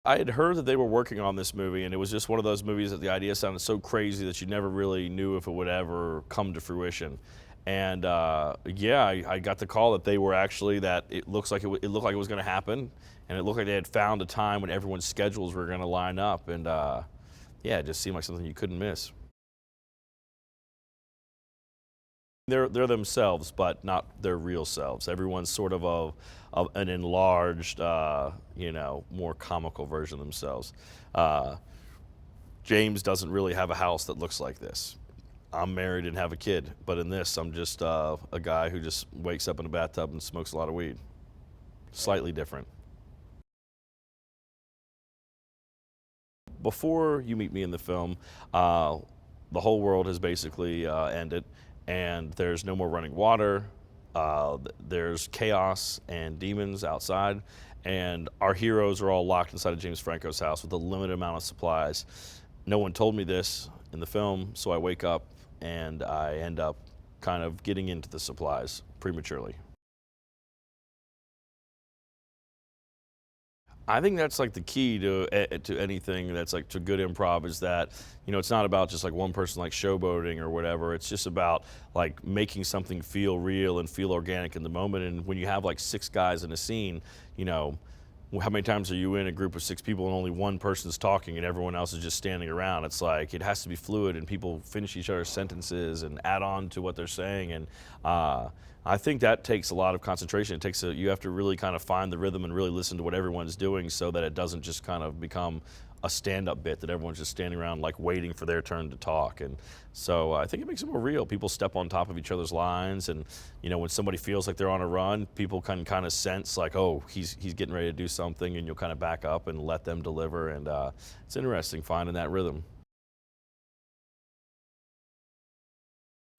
I had heard that they were working on this movie, and it was just one of those movies that the idea sounded so crazy that you never really knew if it would ever come to fruition. And yeah, I got the call that they were actually that it looks like it looked like it was going to happen, and it looked like they had found a time when everyone's schedules were going to line up, and yeah, it just seemed like something you couldn't miss. They're themselves, but not their real selves. Everyone's sort of an enlarged, more comical version of themselves. Uh, James doesn't really have a house that looks like this. I'm married and have a kid, but in this, I'm just a guy who just wakes up in a bathtub and smokes a lot of weed. Slightly different. Before you meet me in the film, the whole world has basically ended, and there's no more running water. There's chaos and demons outside, and our heroes are all locked inside of James Franco's house with a limited amount of supplies. No one told me this in the film, so I wake up and I end up kind of getting into the supplies prematurely. I think that's like the key to anything that's like to good improv is that it's not about just like one person like showboating or whatever. It's just about like making something feel real and feel organic in the moment. And when you have like six guys in a scene, you know, how many times are you in a group of six people and only one person's talking and everyone else is just standing around? It's like it has to be fluid and people finish each other's sentences and add on to what they're saying. And I think that takes a lot of concentration. You have to really kind of find the rhythm and really listen to what everyone's doing so that it doesn't just kind of become a stand-up bit that everyone's just standing around like waiting for their turn to talk. And so I think it makes it more real. People step on top of each other's lines, and when somebody feels like they're on a run, people can kind of sense like, oh, he's getting ready to do something, and you'll kind of back up and let them deliver. And it's interesting finding that rhythm.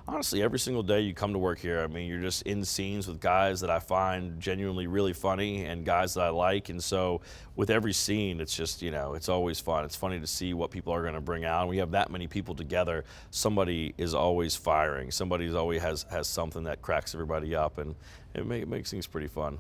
Honestly, every single day you come to work here, I mean, you're just in scenes with guys that I find genuinely really funny and guys that I like. And so with every scene, it's just, it's always fun. It's funny to see what people are going to bring out. And we have that many people together. Somebody is always firing. Somebody always has something that cracks everybody up, and it makes things pretty fun.